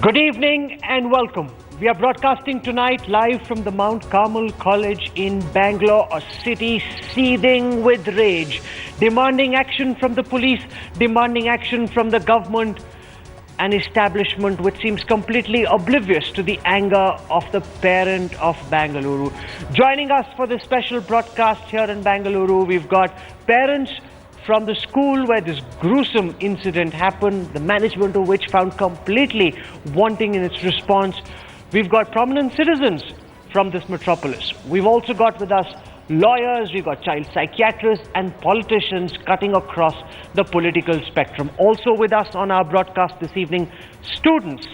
Good evening and welcome. We are broadcasting tonight live from the Mount Carmel College in Bangalore, a city seething with rage, demanding action from the police, demanding action from the government, an establishment which seems completely oblivious to the anger of the parent of Bangalore. Joining us for this special broadcast here in Bangalore, we've got parents from the school where this gruesome incident happened, the management of which found completely wanting in its response. We've got prominent citizens from this metropolis. We've also got with us lawyers, we've got child psychiatrists and politicians cutting across the political spectrum. Also with us on our broadcast this evening, students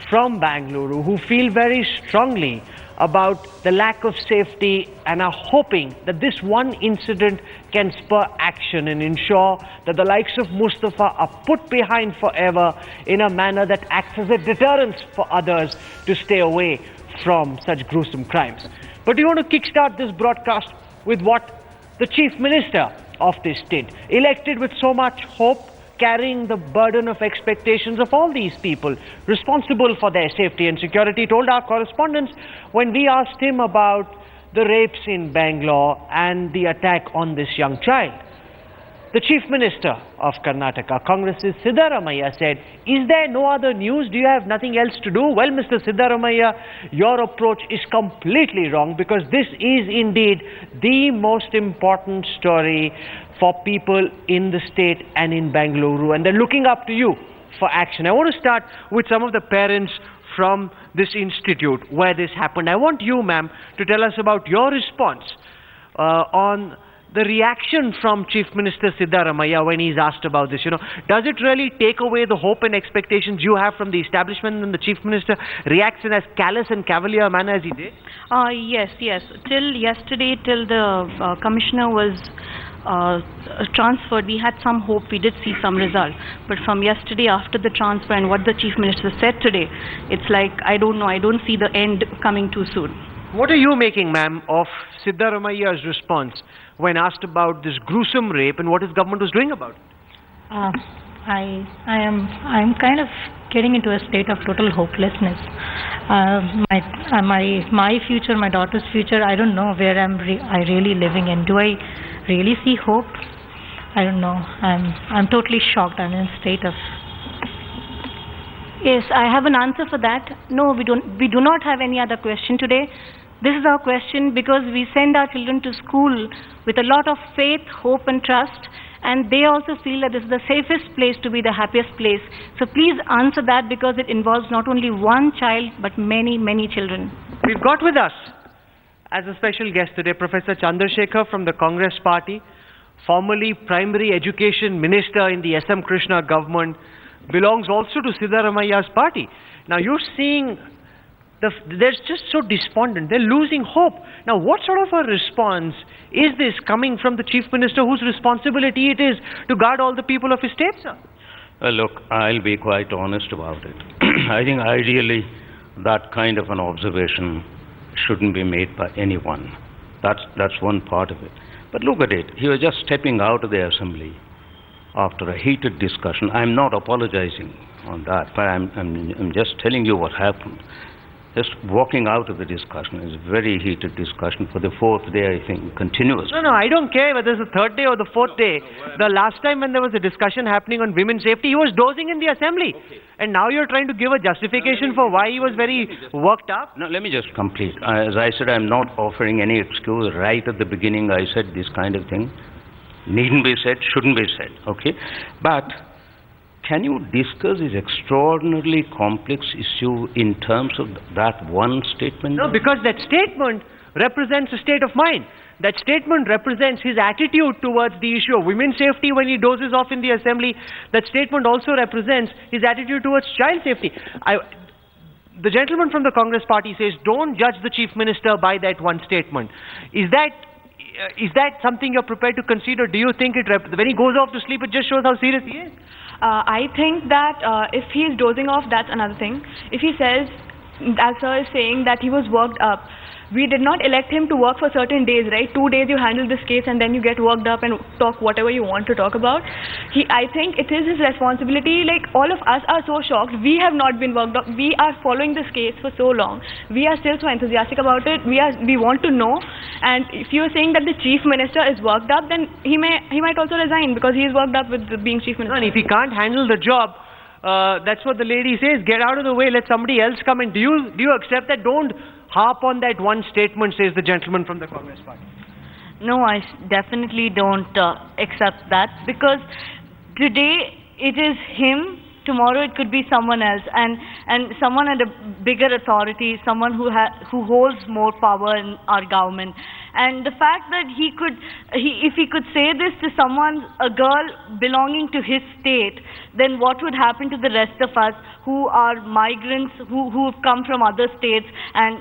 from Bangalore who feel very strongly about the lack of safety and are hoping that this one incident can spur action and ensure that the likes of Mustafa are put behind forever in a manner that acts as a deterrence for others to stay away from such gruesome crimes. But we want to kickstart this broadcast with what the Chief Minister of this state, elected with so much hope, carrying the burden of expectations of all these people responsible for their safety and security, told our correspondents when we asked him about the rapes in Bangalore and the attack on this young child. The Chief Minister of Karnataka, Congress's Siddaramaiah, said, "Is there no other news? Do you have nothing else to do?" Well, Mr. Siddaramaiah, your approach is completely wrong, because this is indeed the most important story for people in the state and in Bangalore, and they're looking up to you for action. I want to start with some of the parents from this institute where this happened. I want you, ma'am, to tell us about your response on the reaction from Chief Minister Siddaramaiah when he's asked about this. Does it really take away the hope and expectations you have from the establishment when the Chief Minister reacts in as callous and cavalier manner as he did? Yes. Till yesterday, till the commissioner was transferred, we had some hope, we did see some result. But from yesterday, after the transfer and what the Chief Minister said today, it's like, I don't know, I don't see the end coming too soon. What are you making, ma'am, of Siddaramaiah's response when asked about this gruesome rape and what his government was doing about it? I'm kind of getting into a state of total hopelessness. My future, my daughter's future, I don't know where I really living in. Do I really see hope? I don't know. I'm totally shocked. I'm in a state of... Yes, I have an answer for that. No, we do not have any other question today. This is our question because we send our children to school with a lot of faith, hope and trust, and they also feel that this is the safest place to be, the happiest place. So please answer that, because it involves not only one child but many, many children. We've got with us as a special guest today Professor Chandrasekhar from the Congress Party, formerly Primary Education Minister in the S.M. Krishna government, belongs also to Siddaramaiah's party. Now you're seeing they're just so despondent, they're losing hope. Now what sort of a response is this coming from the Chief Minister, whose responsibility it is to guard all the people of his state, sir? Well, look, I'll be quite honest about it. I think ideally that kind of an observation shouldn't be made by anyone. That's one part of it. But look at it. He was just stepping out of the assembly after a heated discussion. I'm not apologizing on that, but I'm just telling you what happened. Just walking out of the discussion is a very heated discussion for the fourth day, I think, continuous. No, I don't care whether it's the third day or the fourth day. The last time when there was a discussion happening on women's safety, he was dozing in the assembly. Okay. And now you're trying to give a justification for why he was very worked up? No, let me just complete. As I said, I'm not offering any excuse. Right at the beginning, I said this kind of thing needn't be said, shouldn't be said, okay? But can you discuss this extraordinarily complex issue in terms of that one statement? No, because that statement represents a state of mind. That statement represents his attitude towards the issue of women's safety when he dozes off in the assembly. That statement also represents his attitude towards child safety. The gentleman from the Congress party says, don't judge the Chief Minister by that one statement. Is that something you're prepared to consider? Do you think when he goes off to sleep, it just shows how serious he is? I think that if he is dozing off, that's another thing. If he says, as sir is saying, that he was worked up, We did not elect him to work for certain days, right? 2 days you handle this case and then you get worked up and talk whatever you want to talk about. I think it is his responsibility. Like, all of us are so shocked. We have not been worked up. We are following this case for so long. We are still so enthusiastic about it. We want to know. And if you're saying that the chief minister is worked up, then he might also resign because he is worked up with being chief minister. And if he can't handle the job, that's what the lady says. Get out of the way. Let somebody else come in. Do you accept that? Don't harp on that one statement, says the gentleman from the Congress party. No, I definitely don't accept that, because today it is him, tomorrow it could be someone else, and someone at a bigger authority, someone who holds more power in our government. And the fact that if he could say this to someone, a girl belonging to his state, then what would happen to the rest of us who are migrants, who've come from other states and,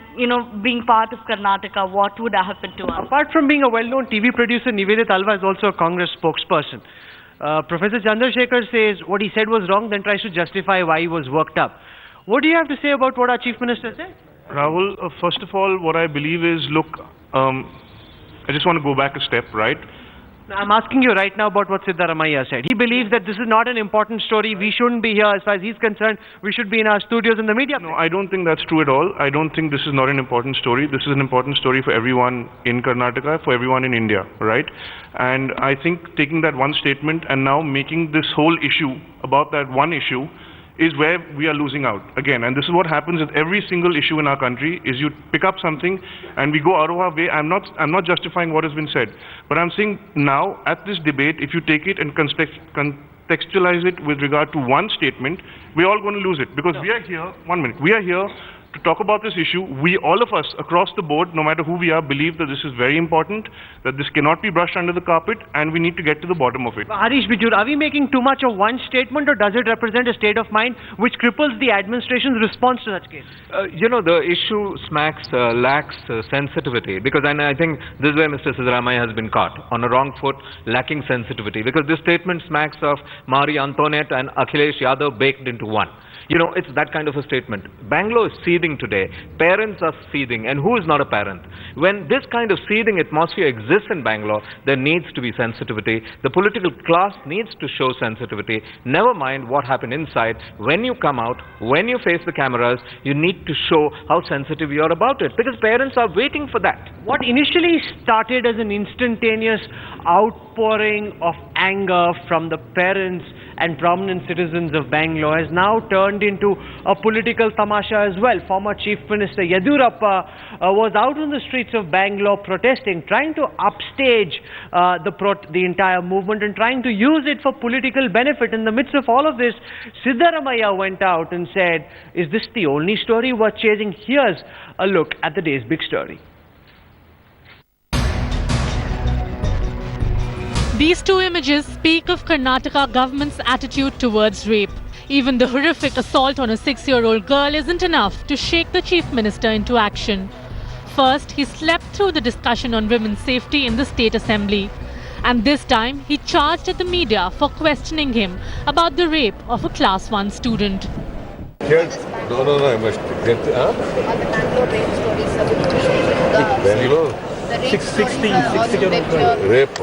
being part of Karnataka? What would happen to us? Apart from being a well-known TV producer, Nivedit Alva is also a Congress spokesperson. Professor Chandrasekhar says what he said was wrong, then tries to justify why he was worked up. What do you have to say about what our Chief Minister said? Rahul, first of all, what I believe is, look, I just want to go back a step, right? I'm asking you right now about what Siddaramaiah said. He believes that this is not an important story. We shouldn't be here. As far as he's concerned, we should be in our studios in the media. No, I don't think that's true at all. I don't think this is not an important story. This is an important story for everyone in Karnataka, for everyone in India, right? And I think taking that one statement and now making this whole issue about that one issue is where we are losing out again. And this is what happens with every single issue in our country, is you pick up something and we go out of our way. I'm not justifying what has been said, but I'm saying now at this debate, if you take it and contextualize it with regard to one statement, we're all going to lose it, because we are here, 1 minute, we are here to talk about this issue. We, all of us across the board, no matter who we are, believe that this is very important, that this cannot be brushed under the carpet, and we need to get to the bottom of it. Harish Bijur, are we making too much of one statement, or does it represent a state of mind which cripples the administration's response to such cases? The issue lacks sensitivity, because I think this is where Mr. Siddaramaiah has been caught, on a wrong foot, lacking sensitivity, because this statement smacks of Marie Antoinette and Akhilesh Yadav baked into one. It's that kind of a statement. Bangalore is seething today. Parents are seething. And who is not a parent? When this kind of seething atmosphere exists in Bangalore, there needs to be sensitivity. The political class needs to show sensitivity. Never mind what happened inside. When you come out, when you face the cameras, you need to show how sensitive you are about it, because parents are waiting for that. What initially started as an instantaneous outpouring of anger from the parents and prominent citizens of Bangalore has now turned into a political tamasha as well. Former Chief Minister Yediyurappa was out on the streets of Bangalore protesting, trying to upstage the entire movement and trying to use it for political benefit. In the midst of all of this, Siddaramaiah went out and said, is this the only story worth chasing? Here's a look at the day's big story. These two images speak of Karnataka government's attitude towards rape. Even the horrific assault on a 6-year-old girl isn't enough to shake the Chief Minister into action. First, he slept through the discussion on women's safety in the State Assembly. And this time, he charged at the media for questioning him about the rape of a Class 1 student. Yes. No, I must get On the Bangalore rape story, sir. Bangalore? 60-year-old girl. Rape.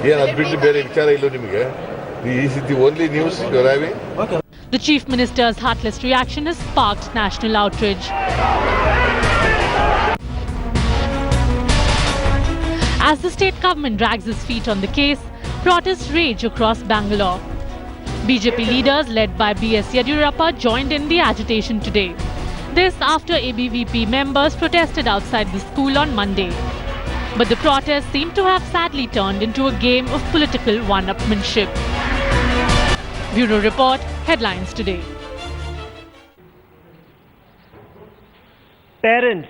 Yeah, I've been to Berry. Is it the only news you're having? Okay. The Chief Minister's heartless reaction has sparked national outrage. As the state government drags its feet on the case, protests rage across Bangalore. BJP leaders led by B.S. Yediyurappa joined in the agitation today. This after ABVP members protested outside the school on Monday. But the protests seem to have sadly turned into a game of political one-upmanship. Bureau Report, Headlines Today. Parents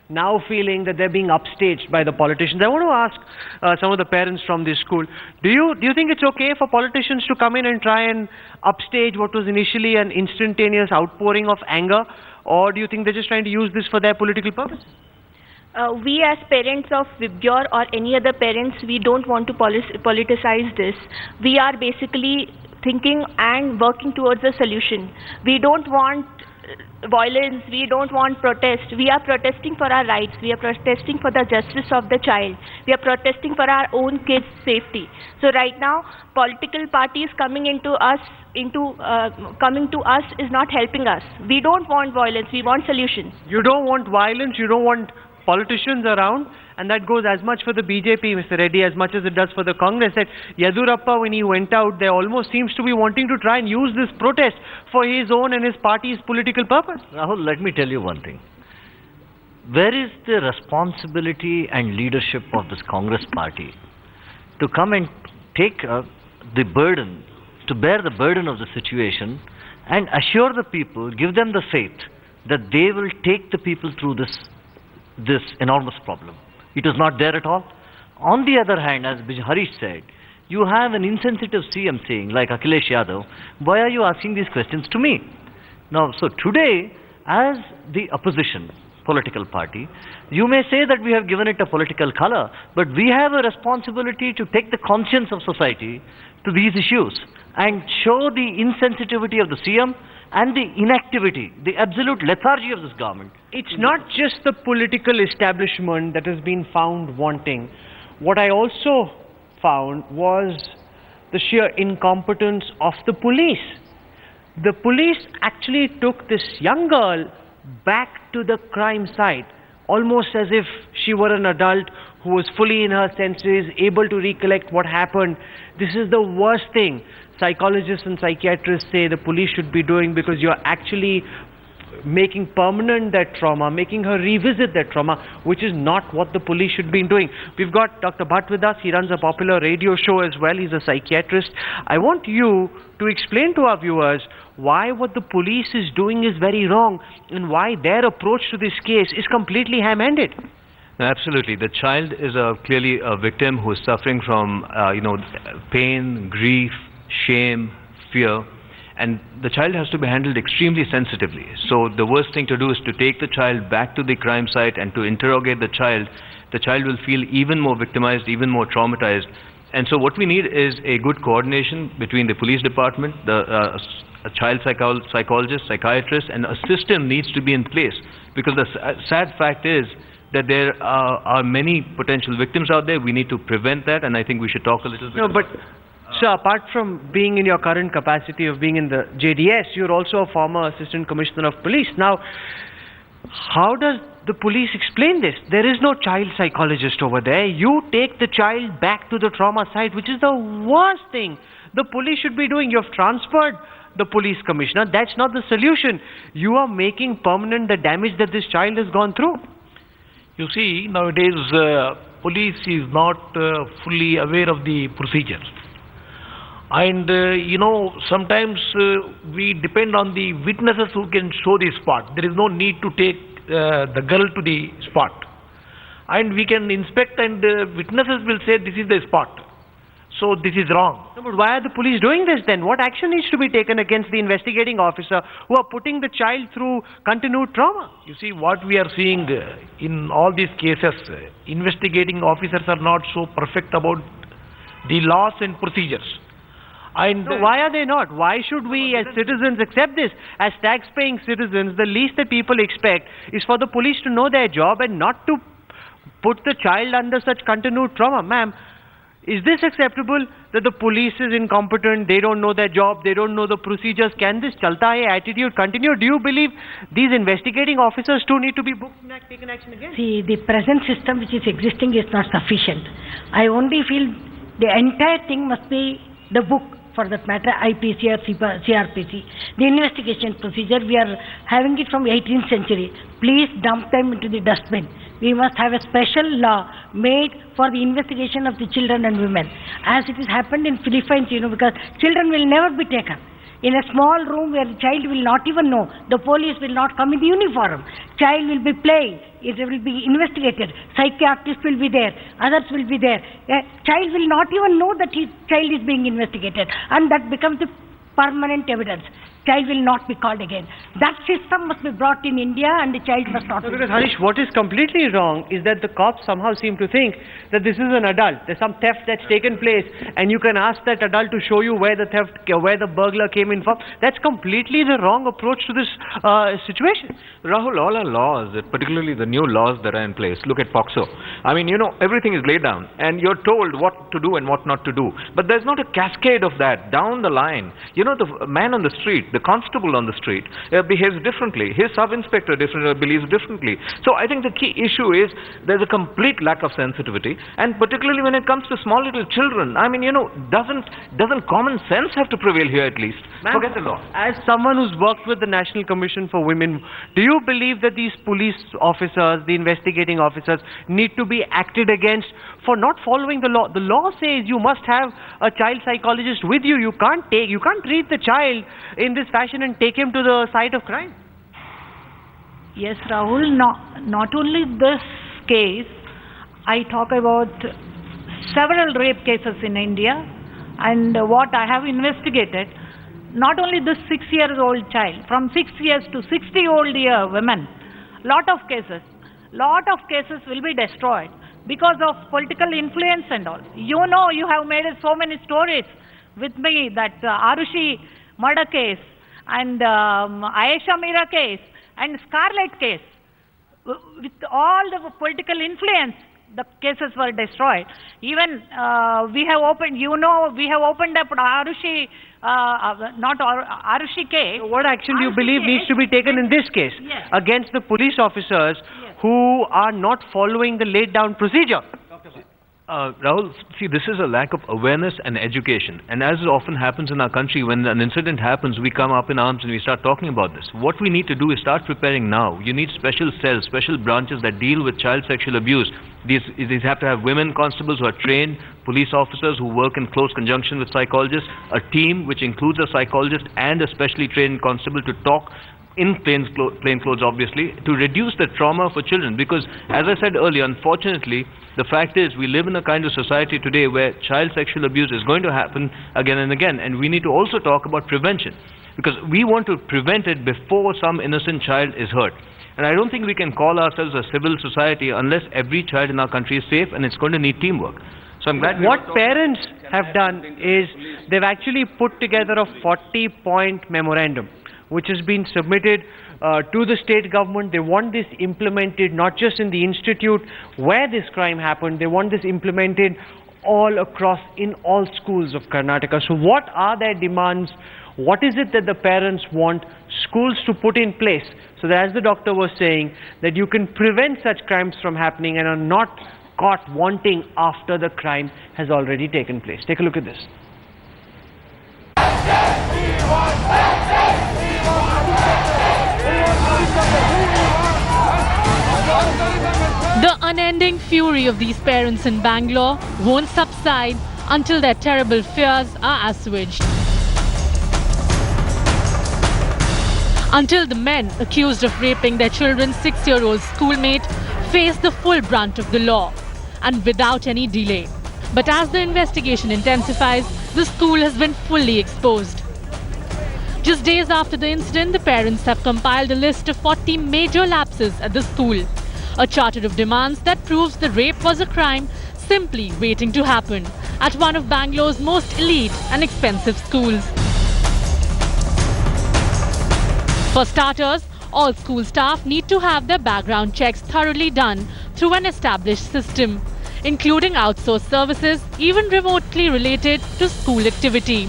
now feeling that they're being upstaged by the politicians. I want to ask some of the parents from this school, do you think it's okay for politicians to come in and try and upstage what was initially an instantaneous outpouring of anger, or do you think they're just trying to use this for their political purpose? We as parents of Vibgyor or any other parents, we don't want to politicize this. We are basically thinking and working towards a solution. We don't want violence, we don't want protest. We are protesting for our rights. We are protesting for the justice of the child. We are protesting for our own kids' safety. So right now, political parties coming to us is not helping us. We don't want violence. We want solutions. You don't want violence, you don't want politicians around, and that goes as much for the BJP, Mr. Reddy, as much as it does for the Congress. That Yadurappa, when he went out, there almost seems to be wanting to try and use this protest for his own and his party's political purpose. Rahul, let me tell you one thing. Where is the responsibility and leadership of this Congress party to come and take the burden, to bear the burden of the situation and assure the people, give them the faith that they will take the people through this enormous problem? It is not there at all. On the other hand, as Harish said, you have an insensitive CM saying, like Akhilesh Yadav, why are you asking these questions to me? Now, so today, as the opposition political party, you may say that we have given it a political color, but we have a responsibility to take the conscience of society to these issues and show the insensitivity of the CM and the inactivity, the absolute lethargy of this government. It's not just the political establishment that has been found wanting. What I also found was the sheer incompetence of the police. The police actually took this young girl back to the crime site, almost as if she were an adult who was fully in her senses, able to recollect what happened. This is the worst thing psychologists and psychiatrists say the police should be doing, because you're actually making permanent that trauma, making her revisit that trauma, which is not what the police should be doing. We've got Dr. Bhatt with us. He runs a popular radio show as well. He's a psychiatrist. I want you to explain to our viewers why what the police is doing is very wrong and why their approach to this case is completely ham-handed. Absolutely. The child is clearly a victim who is suffering from, pain, grief, shame, fear, and the child has to be handled extremely sensitively. So the worst thing to do is to take the child back to the crime site and to interrogate the child. The child will feel even more victimized, even more traumatized. And so what we need is a good coordination between the police department, a child psychologist, psychiatrist, and a system needs to be in place. Because the sad fact is that there are many potential victims out there. We need to prevent that, and I think we should talk a little bit about it. So apart from being in your current capacity of being in the JDS, you're also a former Assistant Commissioner of Police. Now, how does the police explain this? There is no child psychologist over there. You take the child back to the trauma site, which is the worst thing the police should be doing. You have transferred the police commissioner. That's not the solution. You are making permanent the damage that this child has gone through. You see, nowadays police is not fully aware of the procedures. And sometimes we depend on the witnesses who can show the spot. There is no need to take the girl to the spot. And we can inspect, and witnesses will say this is the spot. So this is wrong. No, but why are the police doing this then? What action needs to be taken against the investigating officer who are putting the child through continued trauma? You see, what we are seeing in all these cases, investigating officers are not so perfect about the laws and procedures. And so why are they not? Why should we as citizens accept this? As tax-paying citizens, the least that people expect is for the police to know their job and not to put the child under such continued trauma. Ma'am, is this acceptable that the police is incompetent, they don't know their job, they don't know the procedures? Can this chalta hai attitude continue? Do you believe these investigating officers too need to be booked and taken action again? See, the present system which is existing is not sufficient. I only feel the entire thing must be the book, for that matter, IPC or CRPC. The investigation procedure, we are having it from 18th century. Please dump them into the dustbin. We must have a special law made for the investigation of the children and women. As it has happened in Philippines, because children will never be taken. In a small room where the child will not even know, the police will not come in the uniform. Child will be playing, it will be investigated. Psychiatrist will be there, others will be there. A child will not even know that his child is being investigated, and that becomes the permanent evidence. child will not be called again. That system must be brought in India and the child must not No, be. because Harish, what is completely wrong is that the cops somehow seem to think that this is an adult. There's some theft that's taken place, and you can ask that adult to show you where the burglar came in from. That's completely the wrong approach to this situation. Rahul, all our laws, particularly the new laws that are in place, look at POXO. I mean, everything is laid down, and you're told what to do and what not to do. But there's not a cascade of that down the line. The man on the street, the constable on the street, behaves differently. His sub-inspector believes differently. So I think the key issue is there's a complete lack of sensitivity, and particularly when it comes to small little children. I mean, doesn't common sense have to prevail here at least? Forget the law. As someone who's worked with the National Commission for Women, do you believe that these police officers, the investigating officers, need to be acted against for not following the law? The law says you must have a child psychologist with you. You can't treat the child in this fashion and take him to the site of crime. Yes, Rahul, not only this case, I talk about several rape cases in India, and what I have investigated, not only this 6-year-old child, from 6 years to 60-old women, lot of cases will be destroyed because of political influence and all. You have made so many stories with me, that Arushi murder case and Ayesha Mira case and Scarlet case. With all the political influence, the cases were destroyed. Even we have opened up Arushi, Arushi case. What action do you believe needs to be taken in this case against the police officers who are not following the laid down procedure? Rahul, see, this is a lack of awareness and education. And as often happens in our country, when an incident happens, we come up in arms and we start talking about this. What we need to do is start preparing now. You need special cells, special branches that deal with child sexual abuse. These have to have women constables who are trained, police officers who work in close conjunction with psychologists, a team which includes a psychologist and a specially trained constable to talk in plain clothes, obviously, to reduce the trauma for children. Because, as I said earlier, unfortunately, the fact is we live in a kind of society today where child sexual abuse is going to happen again and again, and we need to also talk about prevention, because we want to prevent it before some innocent child is hurt. And I don't think we can call ourselves a civil society unless every child in our country is safe, and it's going to need teamwork. So I'm glad. What parents have done is they've actually put together a 40-point memorandum which has been submitted to the state government. They want this implemented not just in the institute where this crime happened, they want this implemented all across in all schools of Karnataka. So what are their demands? What is it that the parents want schools to put in place so that, as the doctor was saying, that you can prevent such crimes from happening and are not caught wanting after the crime has already taken place? Take a look at this. The unending fury of these parents in Bangalore won't subside until their terrible fears are assuaged. Until the men accused of raping their children's 6-year-old schoolmate face the full brunt of the law, and without any delay. But as the investigation intensifies, the school has been fully exposed. Just days after the incident, the parents have compiled a list of 40 major lapses at the school. A charter of demands that proves the rape was a crime simply waiting to happen at one of Bangalore's most elite and expensive schools. For starters, all school staff need to have their background checks thoroughly done through an established system, including outsourced services even remotely related to school activity.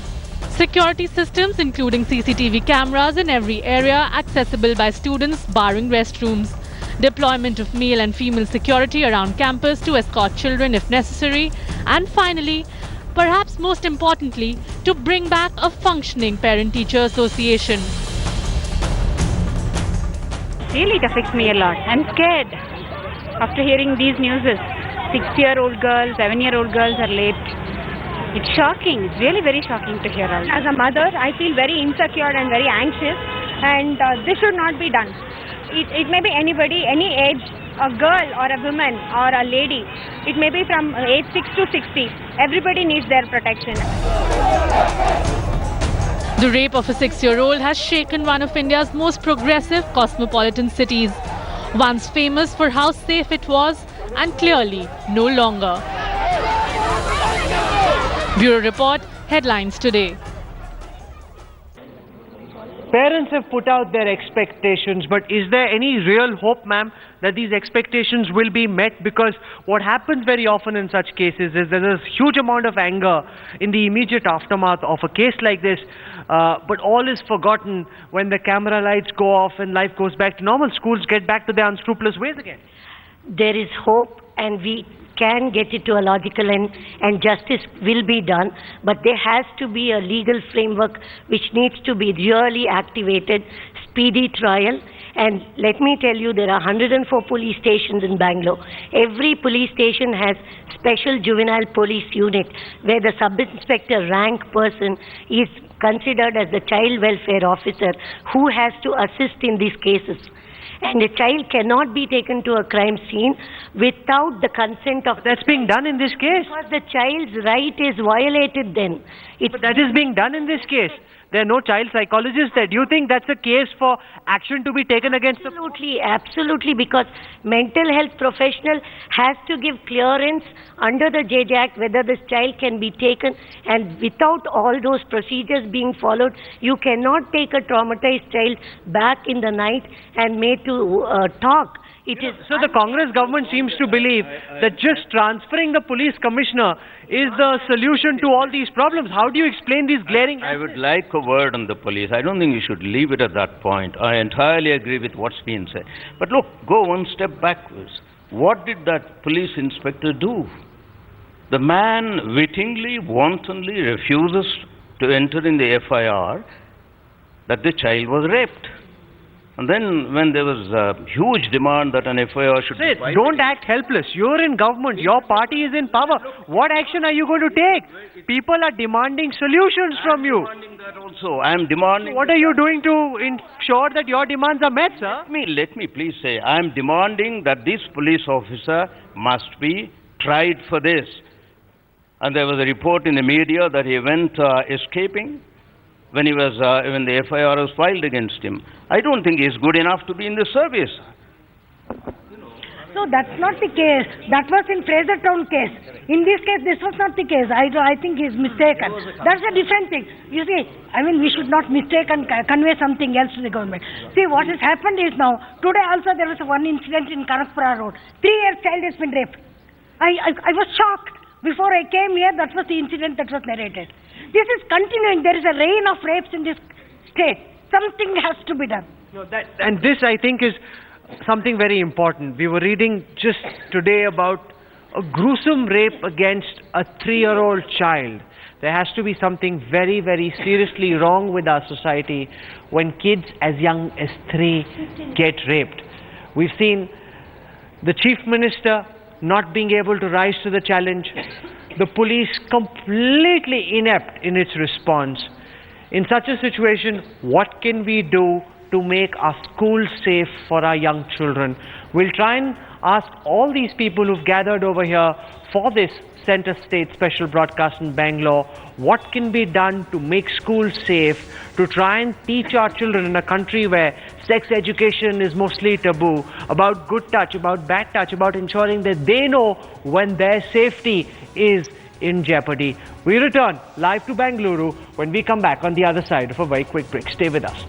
Security systems including CCTV cameras in every area accessible by students barring restrooms. Deployment of male and female security around campus to escort children if necessary. And finally, perhaps most importantly, to bring back a functioning parent-teacher association. Really, it affects me a lot. I'm scared after hearing these news. 6-year-old girls, 7-year-old girls are raped. It's shocking. It's really very shocking to hear all. As a mother, I feel very insecure and very anxious, and this should not be done. It may be anybody, any age, a girl or a woman or a lady. It may be from age 6 to 60. Everybody needs their protection. The rape of a 6-year-old has shaken one of India's most progressive cosmopolitan cities, once famous for how safe it was and clearly no longer. Bureau Report, Headlines Today. Parents have put out their expectations, but is there any real hope, ma'am, that these expectations will be met? Because what happens very often in such cases is there's a huge amount of anger in the immediate aftermath of a case like this, but all is forgotten when the camera lights go off and life goes back to normal. Schools get back to their unscrupulous ways again. There is hope, and we can get it to a logical end, and justice will be done, but there has to be a legal framework which needs to be really activated, speedy trial. And let me tell you, there are 104 police stations in Bangalore. Every police station has special juvenile police unit where the sub-inspector rank person is considered as the child welfare officer who has to assist in these cases. And a child cannot be taken to a crime scene without the consent of... That's being done in this case. Because the child's right is violated then. But that is being done in this case. There are no child psychologists there. Do you think that's a case for action to be taken against? Absolutely, absolutely, because mental health professional has to give clearance under the JJ Act whether this child can be taken, and without all those procedures being followed, you cannot take a traumatized child back in the night and made to talk. So the Congress government seems to believe that just transferring the police commissioner is the solution to all these problems. How do you explain these glaring... I would like a word on the police. I don't think we should leave it at that point. I entirely agree with what's been said. But look, go one step backwards. What did that police inspector do? The man wittingly, wantonly refuses to enter in the FIR that the child was raped. And then when there was a huge demand that an FIR should be filed... Don't act helpless. You're in government. Your party is in power. What action are you going to take? People are demanding solutions from you. I am demanding... What are you doing to ensure that your demands are met, sir? Let me please say, I am demanding that this police officer must be tried for this. And there was a report in the media that he went escaping when the FIR was filed against him. I don't think he's good enough to be in the service. No, that's not the case. That was in Fraser Town case. In this case, this was not the case. I think he's mistaken. That's a different thing. You see, we should not mistake and convey something else to the government. See, what has happened is now, today also there was one incident in Kanakpura Road. 3-year child has been raped. I was shocked. Before I came here, that was the incident that was narrated. This is continuing. There is a reign of rapes in this state. Something has to be done. And this, I think, is something very important. We were reading just today about a gruesome rape against a 3-year-old child. There has to be something very, very seriously wrong with our society when kids as young as 3 get raped. We've seen the Chief Minister not being able to rise to the challenge, the police completely inept in its response. In such a situation, what can we do to make our schools safe for our young children? We'll try and ask all these people who've gathered over here for this Center State special broadcast in Bangalore, what can be done to make schools safe, to try and teach our children in a country where sex education is mostly taboo, about good touch, about bad touch, about ensuring that they know when their safety is in jeopardy. We return live to Bangalore when we come back on the other side of a very quick break. Stay with us.